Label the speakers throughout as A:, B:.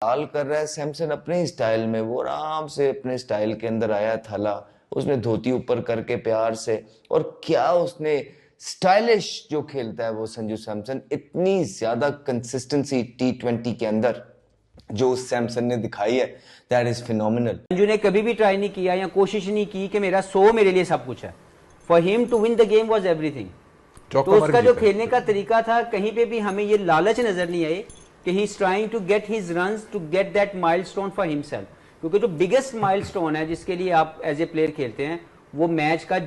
A: कमाल कर रहा है सैमसन अपने स्टाइल में। वो आराम से अपने स्टाइल के अंदर आया थाला, उसने धोती ऊपर करके प्यार से, और क्या उसने स्टाइलिश जो खेलता है वो संजू सैमसन। इतनी ज्यादा कंसिस्टेंसी T20 के अंदर जो उस सैमसन ने दिखाई है, दैट इज फिनोमिनल।
B: संजू ने कभी भी ट्राई नहीं किया या कोशिश नहीं की कि मेरा 100 मेरे लिए सब कुछ है। For him to win the game was everything. तो
C: चौका मार
B: उसका
C: के
B: जो
C: जीता
B: खेलने का
C: है।
B: तरीका था, कहीं पे भी हमें ये लालच नजर नहीं आई कि he is trying to get his runs to get that milestone for himself. क्योंकि जो बिगेस्ट माइलस्टोन है जिसके लिए आप एज ए प्लेयर खेलते हैं, वो मैच का।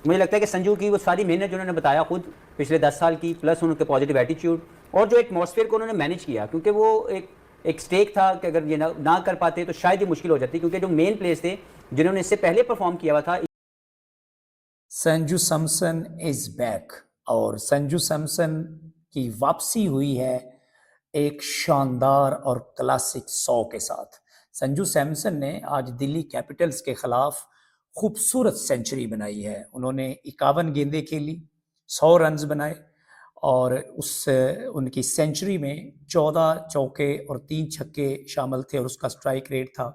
B: मुझे लगता है कि संजू की वो सारी मेहनत जो उन्होंने बताया खुद पिछले 10 साल की, प्लस उनके पॉजिटिव एटीट्यूड और जो एटमॉस्फेयर को उन्होंने मैनेज किया, क्योंकि वो एक स्टेक था कि अगर ये ना कर पाते तो शायद ये मुश्किल हो जाती, क्योंकि जो मेन प्लेयर्स थे जिन्होंने इससे पहले परफॉर्म किया हुआ था।
D: संजू सैमसन इज बैक और संजू सैमसन की वापसी हुई है एक शानदार और क्लासिक 100 के साथ। संजू सैमसन ने आज दिल्ली कैपिटल्स के खिलाफ खूबसूरत सेंचुरी बनाई है। उन्होंने 51 गेंदें खेली, 100 रन्स बनाए और उस उनकी सेंचुरी में 14 चौके और 3 छक्के शामिल थे और उसका स्ट्राइक रेट था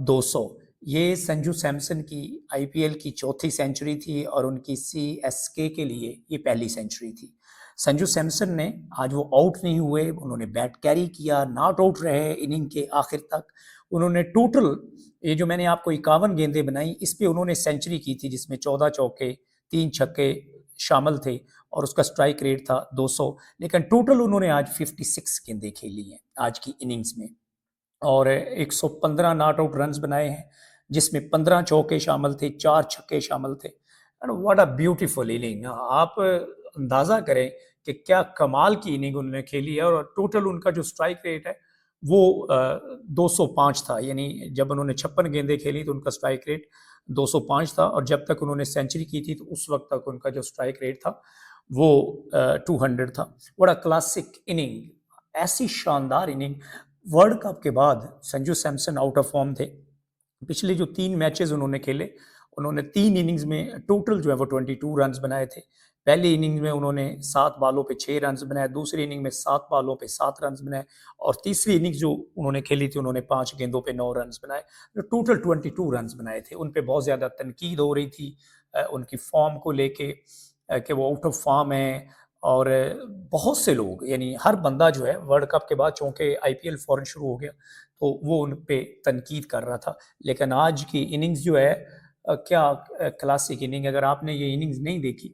D: 200। ये संजू सैमसन की आईपीएल की चौथी सेंचुरी थी और उनकी सीएसके के लिए ये पहली सेंचुरी थी। संजू सैमसन ने आज वो आउट नहीं हुए, उन्होंने बैट कैरी किया, नॉट आउट रहे इनिंग के आखिर तक। उन्होंने टोटल ये जो मैंने आपको 51 गेंदें बनाई, इस पे उन्होंने सेंचुरी की थी जिसमें 14 चौके 3 छक्के शामिल थे और उसका स्ट्राइक रेट था 200। लेकिन टोटल उन्होंने आज 56 गेंदें खेली हैं आज की इनिंग्स में और 115 नॉट आउट रन्स बनाए हैं, जिसमें 15 चौके शामिल थे, 4 छक्के शामिल थे। And what a beautiful inning. आप अंदाज़ा करें कि क्या कमाल की इनिंग उन्होंने खेली है। और टोटल उनका जो स्ट्राइक रेट है वो 205 था, यानी जब उन्होंने 56 गेंदें खेली तो उनका स्ट्राइक रेट 205 था और जब तक उन्होंने सेंचुरी की थी तो उस वक्त तक उनका जो स्ट्राइक रेट था वो 200 था। बड़ा क्लासिक इनिंग, ऐसी शानदार इनिंग। वर्ल्ड कप के बाद Sanju Samson out of form थे। पिछले जो 3 मैचेस उन्होंने खेले, उन्होंने 3 इनिंग्स में टोटल जो है वो 22 रन्स बनाए थे। पहली इनिंग में उन्होंने 7 बॉलों पे 6 रन्स बनाए, दूसरी इनिंग में 7 बॉलों पे 7 रन्स बनाए और तीसरी इनिंग जो उन्होंने खेली थी उन्होंने 5 गेंदों पे 9 रन्स बनाए। तो टोटल 22 रन्स बनाए थे। उन पे बहुत ज़्यादा तनकीद हो रही थी उनकी फॉर्म को लेके कि वो आउट ऑफ फॉर्म है। और बहुत से लोग, यानी हर बंदा जो है वर्ल्ड कप के बाद, चूँकि आईपीएल फ़ौरन शुरू हो गया तो वो उन पे तनकीद कर रहा था। लेकिन आज की इनिंग्स जो है क्या क्लासिक इनिंग। अगर आपने ये इनिंग्स नहीं देखी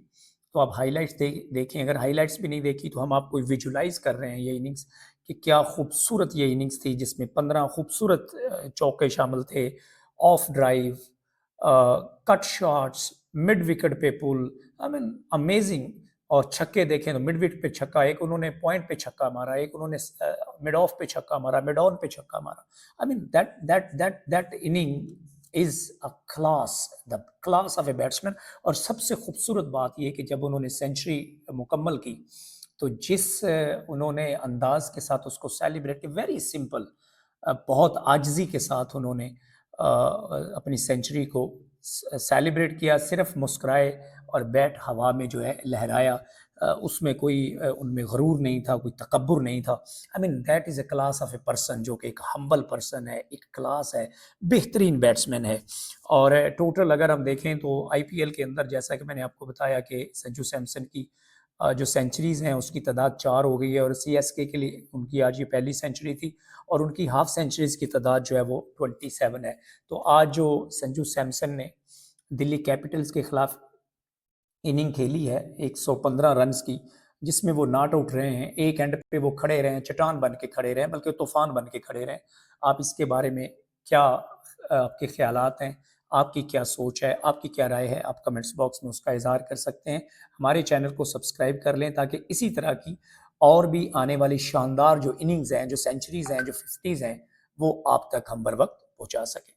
D: तो आप हाइलाइट्स देखें। अगर हाइलाइट्स भी नहीं देखी तो हम आपको विजुलाइज कर रहे हैं ये इनिंग्स कि क्या खूबसूरत ये इनिंग्स थी, जिसमें 15 खूबसूरत चौके शामिल थे, of drive, cut shots, mid wicket पे पुल, आई मीन अमेजिंग। और छक्के देखें तो मिड विकेट पे छक्का, एक उन्होंने पॉइंट पे छक्का मारा, एक उन्होंने मिड ऑफ पे छक्का मारा, मिड ऑन पे छक्का मारा। I mean that inning is a class, the class of a batsman. और सबसे खूबसूरत बात यह कि जब उन्होंने सेंचुरी मुकम्मल की तो जिस उन्होंने अंदाज के साथ उसको सेलिब्रेट किया, वेरी सिंपल, बहुत आजिज़ी के साथ उन्होंने अपनी सेंचुरी को सेलिब्रेट किया, सिर्फ मुस्कुराए और बैट हवा में जो है लहराया। उसमें कोई उनमें गरूर नहीं था, कोई तकब्बुर नहीं था। I mean that is a class of a person, जो कि एक हम्बल पर्सन है, एक क्लास है, बेहतरीन बैट्समैन है। और टोटल अगर हम देखें तो आईपीएल के अंदर, जैसा कि मैंने आपको बताया कि संजू सैमसन की जो सेंचुरीज़ हैं उसकी तादाद 4 हो गई है और सीएसके के लिए उनकी आज ये पहली सेंचुरी थी और उनकी हाफ सेंचुरीज़ की तादाद जो है वो 27 है। तो आज जो संजू सैमसन ने दिल्ली कैपिटल्स के खिलाफ इनिंग खेली है 115 रन्स की, जिसमें वो नॉट आउट रहे हैं, एक एंड पे वो खड़े रहे हैं, चट्टान बन के खड़े रहे हैं, बल्कि तूफान बन के खड़े रहे हैं। आप इसके बारे में क्या आपके ख्यालात हैं, आपकी क्या सोच है, आपकी क्या राय है, आप कमेंट्स बॉक्स में उसका इजहार कर सकते हैं। हमारे चैनल को सब्सक्राइब कर लें ताकि इसी तरह की और भी आने वाली शानदार जो इनिंग्स हैं, जो सेंचुरीज़ हैं, जो 50s हैं, वो आप तक हम बर वक्त पहुँचा सकें।